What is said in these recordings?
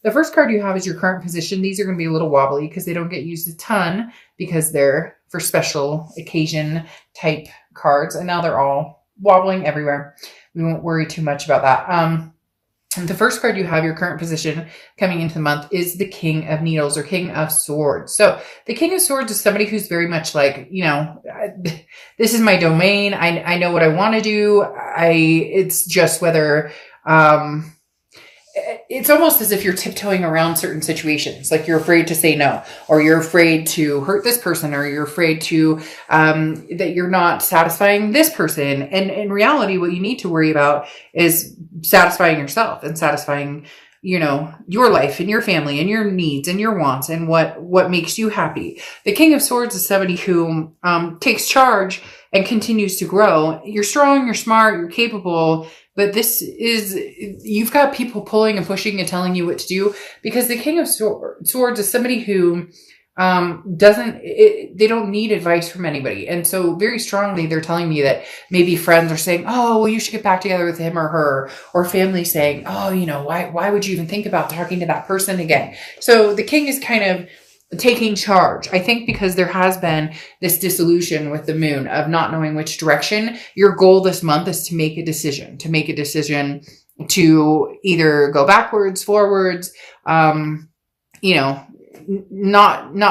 The first card you have is your current position. These are going to be a little wobbly because they don't get used a ton because they're for special occasion type cards. And now they're all wobbling everywhere. We won't worry too much about that. The first card you have, your current position coming into the month, is the King of Needles or King of Swords. So the King of Swords is somebody who's very much like, this is my domain. I know what I want to do. It's just whether, it's almost as if you're tiptoeing around certain situations. Like you're afraid to say no, or you're afraid to hurt this person, or you're afraid to, that you're not satisfying this person. And in reality, what you need to worry about is satisfying yourself and satisfying, your life and your family and your needs and your wants and what makes you happy. The King of Swords is somebody who, takes charge and continues to grow. You're strong, you're smart, you're capable, but you've got people pulling and pushing and telling you what to do, because the King of Swords is somebody who they don't need advice from anybody. And so very strongly, they're telling me that maybe friends are saying, oh, well, you should get back together with him or her, or family saying, oh, why would you even think about talking to that person again? So the King is kind of taking charge. I think because there has been this disillusion with the moon of not knowing which direction. Your goal this month is to make a decision, to either go backwards, forwards, not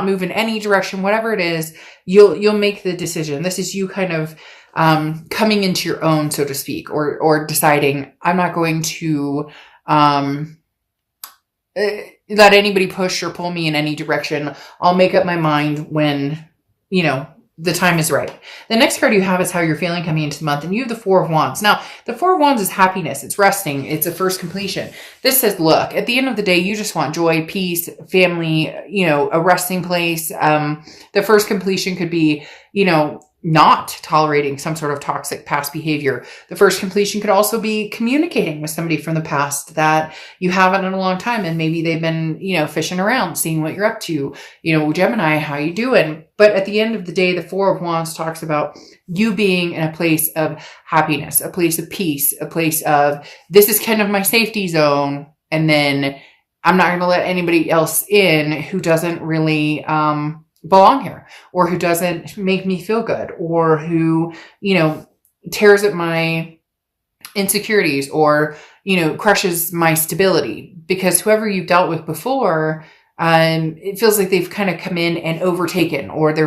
move in any direction, whatever it is, you'll make the decision. This is you kind of, coming into your own, so to speak, or deciding I'm not going to, let anybody push or pull me in any direction. I'll make up my mind when, the time is right. The next card you have is how you're feeling coming into the month. And you have the Four of Wands. Now, the Four of Wands is happiness. It's resting. It's a first completion. This says, look, at the end of the day, you just want joy, peace, family, a resting place. The first completion could be, not tolerating some sort of toxic past behavior. The first completion could also be communicating with somebody from the past that you haven't in a long time. And maybe they've been, fishing around, seeing what you're up to, Gemini, how you doing? But at the end of the day, the Four of Wands talks about you being in a place of happiness, a place of peace, a place of, this is kind of my safety zone. And then I'm not going to let anybody else in who doesn't really, belong here, or who doesn't make me feel good, or who, tears at my insecurities, or, crushes my stability. Because whoever you've dealt with before, it feels like they've kind of come in and overtaken, or they're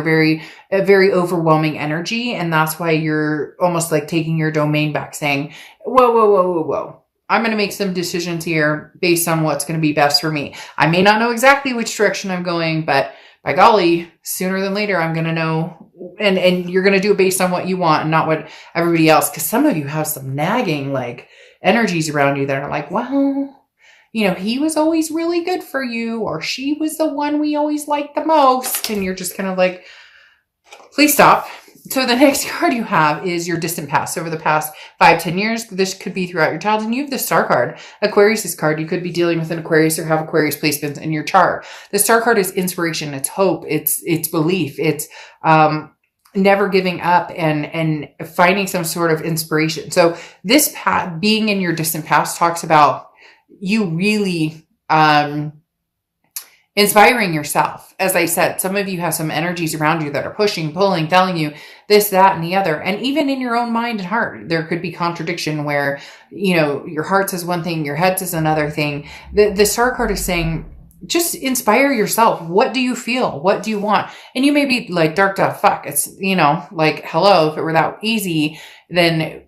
a very overwhelming energy. And that's why you're almost like taking your domain back, saying, whoa. I'm going to make some decisions here based on what's going to be best for me. I may not know exactly which direction I'm going, but by golly, sooner than later, I'm going to know, and you're going to do it based on what you want and not what everybody else. Because some of you have some nagging energies around you that are like, well, he was always really good for you, or she was the one we always liked the most. And you're just kind of like, please stop. So the next card you have is your distant past. Over the past 5-10 years, this could be throughout your childhood. And you have the Star card. Aquarius' card. You could be dealing with an Aquarius or have Aquarius placements in your chart. The Star card is inspiration. It's hope. It's belief. It's never giving up and finding some sort of inspiration. So this being in your distant past talks about you really inspiring yourself. As I said, some of you have some energies around you that are pushing, pulling, telling you this, that, and the other. And even in your own mind and heart, there could be contradiction where, your heart says one thing, your head says another thing. The Star card is saying, just inspire yourself. What do you feel? What do you want? And you may be like, dark to fuck. It's, hello, if it were that easy, then,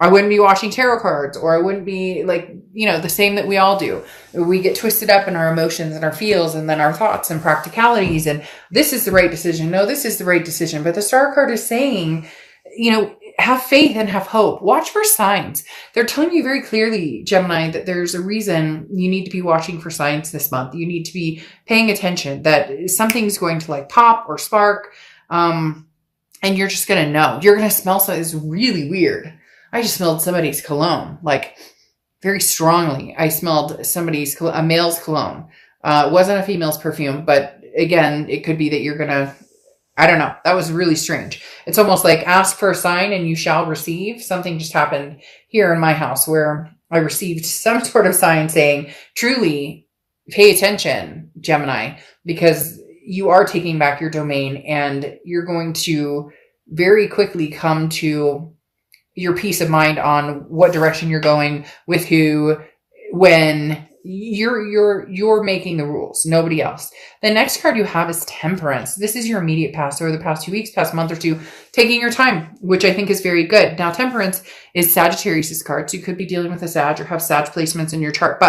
I wouldn't be watching tarot cards, or I wouldn't be the same that we all do. We get twisted up in our emotions and our feels and then our thoughts and practicalities. And this is the right decision. No, this is the right decision. But the Star card is saying, have faith and have hope. Watch for signs. They're telling you very clearly, Gemini, that there's a reason you need to be watching for signs this month. You need to be paying attention that something's going to pop or spark. And you're just going to know. You're going to smell something. It's really weird. I just smelled somebody's cologne, very strongly. I smelled a male's cologne. It wasn't a female's perfume, but again, it could be that you're going to, I don't know. That was really strange. It's almost like ask for a sign and you shall receive. Something just happened here in my house where I received some sort of sign saying, truly, pay attention, Gemini, because you are taking back your domain and you're going to very quickly come to your peace of mind on what direction you're going, with who, when. You're making the rules, nobody else. The next card you have is Temperance. This is your immediate past, over the past 2 weeks, past month or two, taking your time, which I think is very good. Now, Temperance is Sagittarius's card, so you could be dealing with a Sag or have Sag placements in your chart,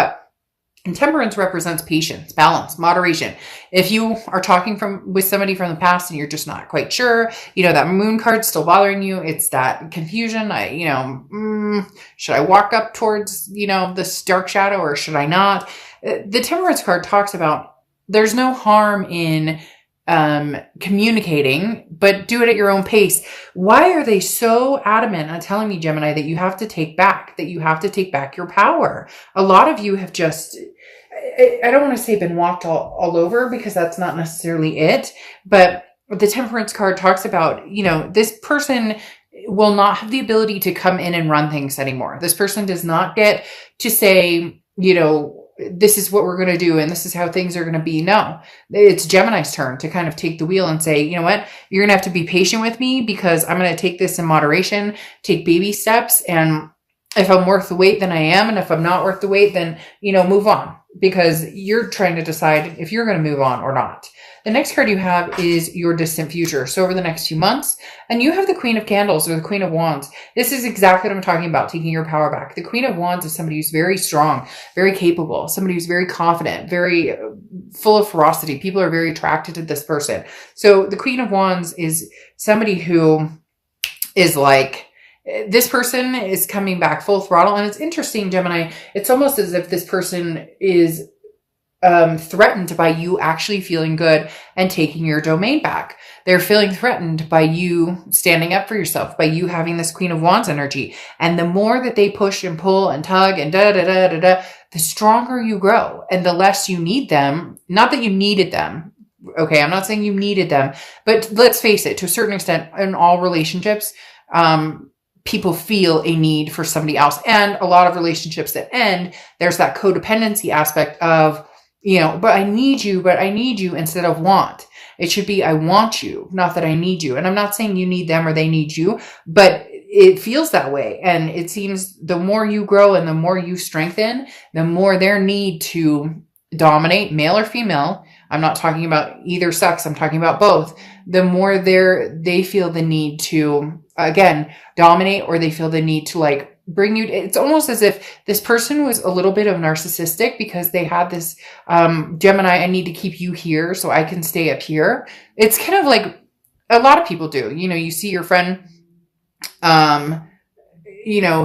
and Temperance represents patience, balance, moderation. If you are talking with somebody from the past and you're just not quite sure, that Moon card's still bothering you. It's that confusion. Should I walk up towards, this dark shadow, or should I not? The Temperance card talks about there's no harm in communicating, but do it at your own pace. Why are they so adamant on telling me, Gemini, that you have to take back your power? A lot of you have just, I don't want to say been walked all over, because that's not necessarily it, but the Temperance card talks about, this person will not have the ability to come in and run things anymore. This person does not get to say, this is what we're going to do and this is how things are going to be. No, it's Gemini's turn to kind of take the wheel and say, you know what, you're going to have to be patient with me, because I'm going to take this in moderation, take baby steps. And if I'm worth the wait, then I am. And if I'm not worth the wait, then, move on, because you're trying to decide if you're going to move on or not. The next card you have is your distant future. So over the next few months, and you have the Queen of Candles or the Queen of Wands. This is exactly what I'm talking about, taking your power back. The Queen of Wands is somebody who's very strong, very capable, somebody who's very confident, very full of ferocity. People are very attracted to this person. So the Queen of Wands is somebody who is like, this person is coming back full throttle. And it's interesting, Gemini, it's almost as if this person is threatened by you actually feeling good and taking your domain back. They're feeling threatened by you standing up for yourself, by you having this Queen of Wands energy. And the more that they push and pull and tug and the stronger you grow and the less you need them. Not that you needed them. Okay, I'm not saying you needed them, but let's face it, to a certain extent, in all relationships, people feel a need for somebody else. And a lot of relationships that end, there's that codependency aspect of, but I need you instead of want. It should be, I want you, not that I need you. And I'm not saying you need them or they need you, but it feels that way. And it seems the more you grow and the more you strengthen, the more their need to dominate, male or female. I'm not talking about either sex. I'm talking about both. The more they feel the need to, again, dominate, or they feel the need to bring you. It's almost as if this person was a little bit of narcissistic, because they had this, Gemini, I need to keep you here so I can stay up here. It's kind of like a lot of people do. You see your friend,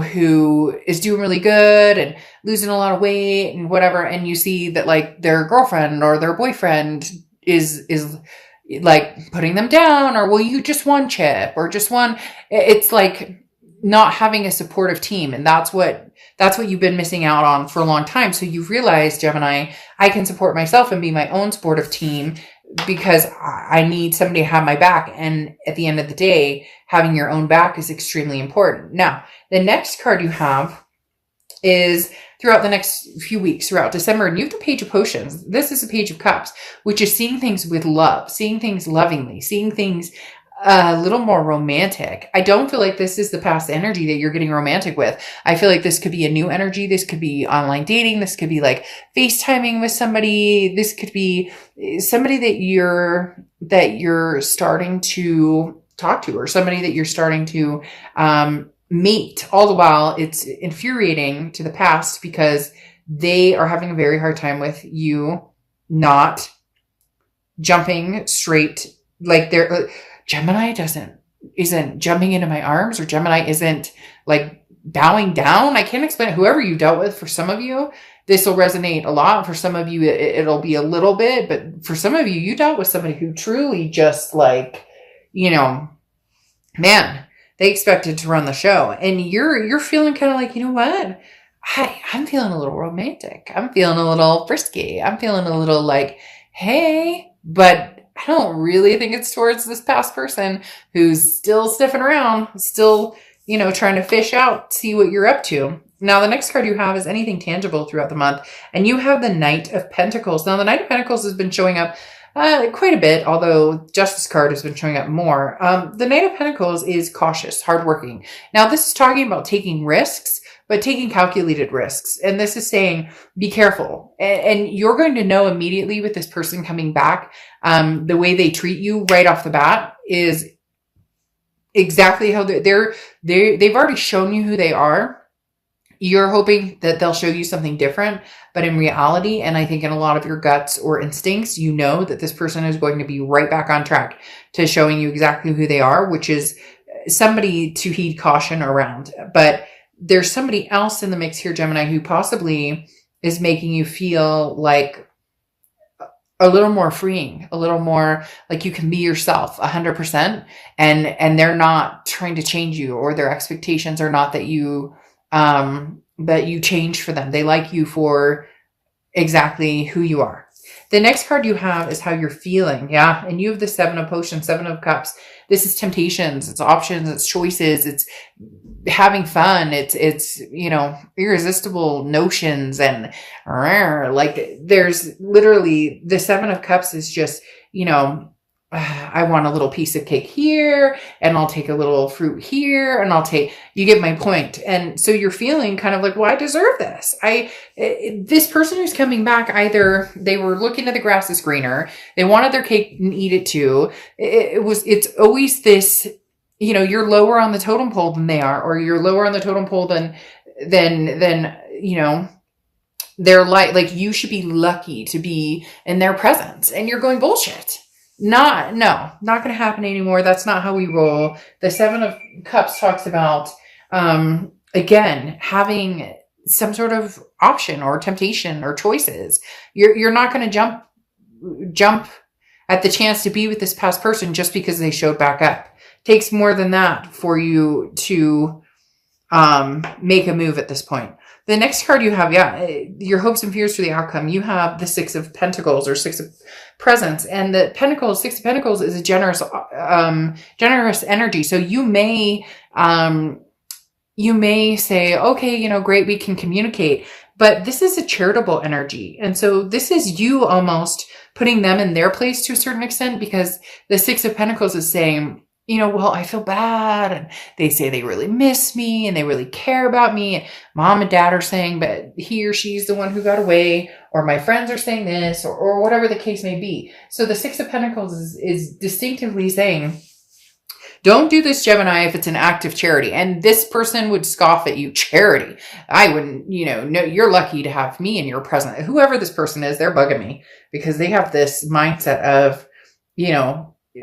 who is doing really good and losing a lot of weight and whatever. And you see that their girlfriend or their boyfriend is like putting them down, or, well, you just one chip or just one. It's like not having a supportive team. And that's what you've been missing out on for a long time. So you've realized, Gemini, I can support myself and be my own supportive team, because I need somebody to have my back. And at the end of the day, having your own back is extremely important. Now, the next card you have is throughout the next few weeks, throughout December, and you have the Page of Potions. This is the Page of Cups, which is seeing things with love, seeing things lovingly, seeing things a little more romantic. I don't feel like this is the past energy that you're getting romantic with. I feel like this could be a new energy. This could be online dating. This could be like FaceTiming with somebody. This could be somebody that you're starting to talk to, or somebody that you're starting to meet. All the while, it's infuriating to the past, because they are having a very hard time with you not jumping straight. Gemini isn't jumping into my arms, or Gemini isn't bowing down. I can't explain it. Whoever you dealt with, for some of you, this will resonate a lot. For some of you, it'll be a little bit, but for some of you, you dealt with somebody who truly just man, they expected to run the show, and you're feeling kind of like, you know what? I'm feeling a little romantic. I'm feeling a little frisky. I'm feeling a little hey, but I don't really think it's towards this past person who's still sniffing around, still trying to fish out, see what you're up to. Now, the next card you have is anything tangible throughout the month. And you have the Knight of Pentacles. Now, the Knight of Pentacles has been showing up quite a bit, although Justice card has been showing up more. The Knight of Pentacles is cautious, hardworking. Now, this is talking about taking risks, but taking calculated risks. And this is saying, be careful. And you're going to know immediately with this person coming back, the way they treat you right off the bat is exactly how they've already shown you who they are. You're hoping that they'll show you something different, but in reality, and I think in a lot of your guts or instincts, you know that this person is going to be right back on track to showing you exactly who they are, which is somebody to heed caution around. But there's somebody else in the mix here, Gemini, who possibly is making you feel like a little more freeing, a little more like you can be yourself 100%. And they're not trying to change you, or their expectations are not that you change for them. They like you for exactly who you are. The next card you have is how you're feeling. Yeah. And you have the 7 of Potions, 7 of Cups. This is temptations. It's options. It's choices. It's having fun. It's, irresistible notions. And like there's literally the 7 of Cups is just, I want a little piece of cake here, and I'll take a little fruit here, and you get my point. And so you're feeling kind of like, well, I deserve this. This person who's coming back, either they were looking at the grass is greener, they wanted their cake and eat it too. It's always this, you're lower on the totem pole than they are, or you're lower on the totem pole than they're like you should be lucky to be in their presence, and you're going bullshit. Not going to happen anymore. That's not how we roll. The 7 of Cups talks about, again, having some sort of option or temptation or choices. You're not going to jump at the chance to be with this past person just because they showed back up. It takes more than that for you to, make a move at this point. The next card you have, your hopes and fears for the outcome. You have the 6 of Pentacles, or 6 of Presents, and the 6 of Pentacles is a generous energy. So you may say, okay, great, we can communicate, but this is a charitable energy. And so this is you almost putting them in their place to a certain extent, because the 6 of Pentacles is saying, well, I feel bad, and they say they really miss me and they really care about me. And mom and dad are saying, but he or she's the one who got away, or my friends are saying this, or whatever the case may be. So the 6 of Pentacles is distinctively saying, don't do this, Gemini, if it's an act of charity. And this person would scoff at you. Charity. I wouldn't, no, you're lucky to have me in your presence. Whoever this person is, they're bugging me, because they have this mindset of,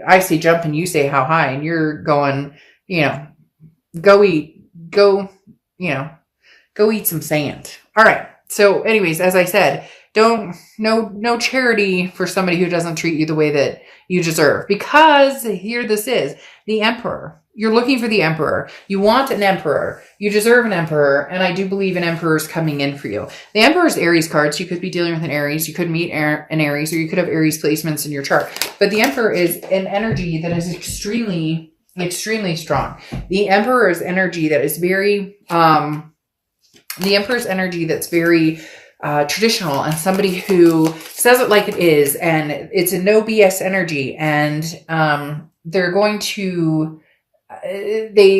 I say jump and you say how high, and you're going, go eat some sand. All right. So anyways, as I said, no charity for somebody who doesn't treat you the way that you deserve, because here this is the Emperor. You're looking for the Emperor. You want an Emperor. You deserve an Emperor. And I do believe an Emperor is coming in for you. The Emperor is Aries cards. You could be dealing with an Aries. You could meet an Aries, or you could have Aries placements in your chart. But the Emperor is an energy that is extremely, extremely strong. The Emperor is energy that is very, traditional, and somebody who says it like it is. And it's a no BS energy. And they're going to... I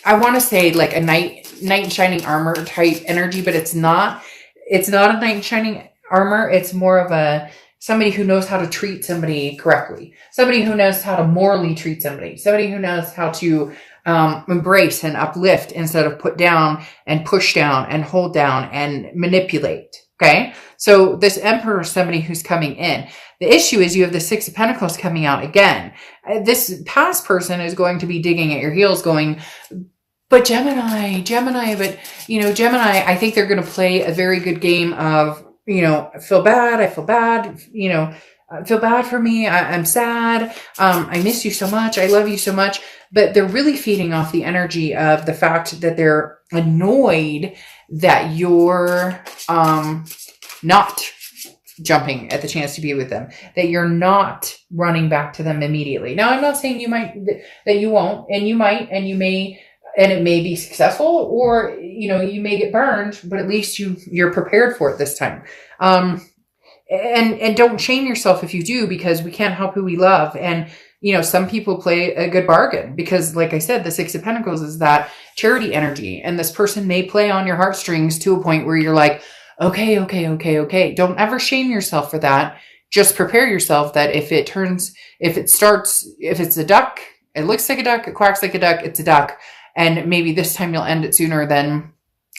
want to say like a knight in shining armor type energy, but it's not a knight in shining armor. It's more of somebody who knows how to treat somebody correctly, somebody who knows how to morally treat somebody who knows how to embrace and uplift instead of put down and push down and hold down and manipulate. Okay. So this Emperor is somebody who's coming in. The issue is you have the 6 of Pentacles coming out again. This past person is going to be digging at your heels going, but Gemini, but Gemini, I think they're going to play a very good game of, I feel bad, feel bad for me. I'm sad. I miss you so much. I love you so much. But they're really feeding off the energy of the fact that they're annoyed that you're not jumping at the chance to be with them, that you're not running back to them immediately. Now, I'm not saying that you won't, and you might, and you may, and it may be successful, or, you may get burned, but at least you're prepared for it this time. And don't shame yourself if you do, because we can't help who we love. And, some people play a good bargain because, like I said, the Six of Pentacles is that charity energy. And this person may play on your heartstrings to a point where you're like, okay. Don't ever shame yourself for that. Just prepare yourself that if it's a duck, it looks like a duck, it quacks like a duck, it's a duck. And maybe this time you'll end it sooner than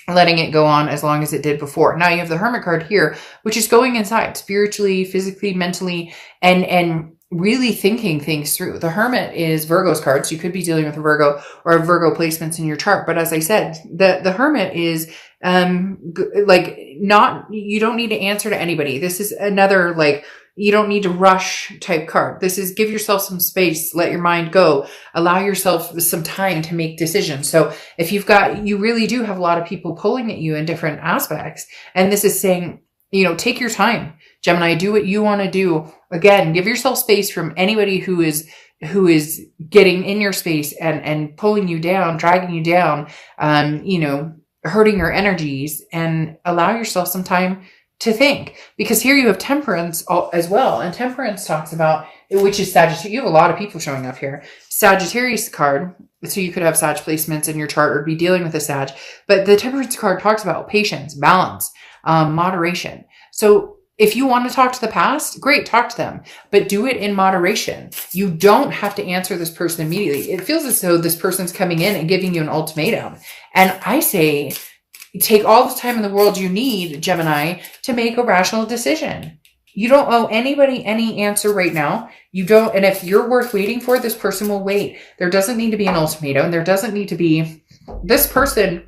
letting it go on as long as it did before. Now you have the Hermit card here, which is going inside spiritually, physically, mentally, and really thinking things through. The Hermit is Virgo's card, so you could be dealing with a Virgo or Virgo placements in your chart. But as I said, the Hermit is you don't need to answer to anybody. This is another you don't need to rush type card. This is give yourself some space, let your mind go, allow yourself some time to make decisions. So if you really do have a lot of people pulling at you in different aspects. And this is saying, take your time, Gemini, do what you want to do. Again, give yourself space from anybody who is getting in your space and pulling you down, dragging you down, hurting your energies, and allow yourself some time to think. Because here you have Temperance as well. And Temperance talks about, which is Sagittarius. You have a lot of people showing up here. Sagittarius card. So you could have Sag placements in your chart or be dealing with a Sag. But the Temperance card talks about patience, balance, moderation. So if you want to talk to the past, great, talk to them, but do it in moderation. You don't have to answer this person immediately. It feels as though this person's coming in and giving you an ultimatum. And I say, take all the time in the world you need, Gemini, to make a rational decision. You don't owe anybody any answer right now. You don't. And if you're worth waiting for, this person will wait. There doesn't need to be an ultimatum. There doesn't need to be, this person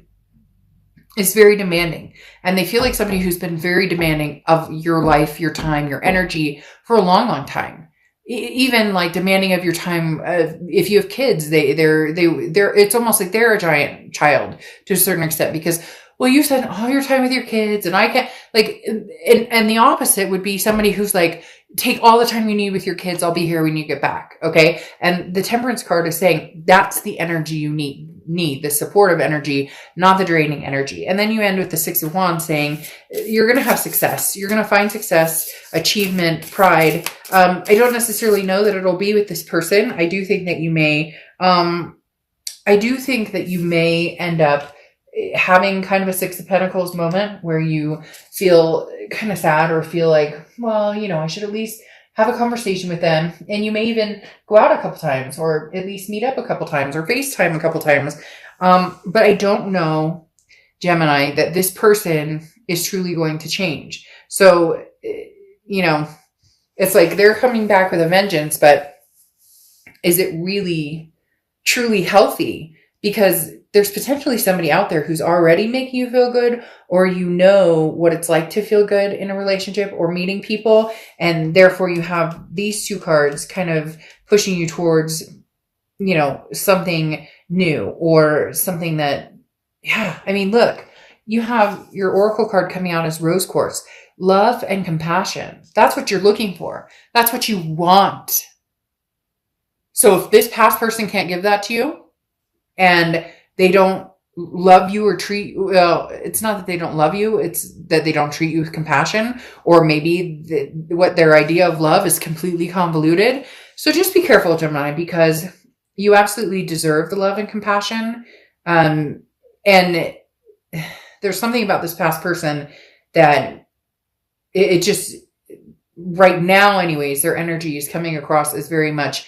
is very demanding, and they feel like somebody who's been very demanding of your life, your time, your energy for a long, long time. Even demanding of your time. If you have kids, they're it's almost like they're a giant child to a certain extent, because, well, you spend all your time with your kids and I can't, and the opposite would be somebody who's like, take all the time you need with your kids. I'll be here when you get back. Okay. And the Temperance card is saying that's the energy you need the supportive energy, not the draining energy. And then you end with the Six of Wands saying you're going to have success. You're going to find success, achievement, pride. I don't necessarily know that it'll be with this person. I do think that you may end up having kind of a Six of Pentacles moment where you feel kind of sad or feel like, well, I should at least have a conversation with them. And you may even go out a couple times, or at least meet up a couple times, or FaceTime a couple times. But I don't know, Gemini, that this person is truly going to change. So, it's like they're coming back with a vengeance, but is it really truly healthy? Because there's potentially somebody out there who's already making you feel good, or what it's like to feel good in a relationship or meeting people. And therefore you have these two cards kind of pushing you towards, something new, or something that, look, you have your Oracle card coming out as Rose Quartz, love and compassion. That's what you're looking for. That's what you want. So if this past person can't give that to you, and they don't love you or it's not that they don't love you, it's that they don't treat you with compassion, or maybe what their idea of love is completely convoluted. So just be careful, Gemini, because you absolutely deserve the love and compassion. And there's something about this past person that it just, right now anyways, their energy is coming across as very much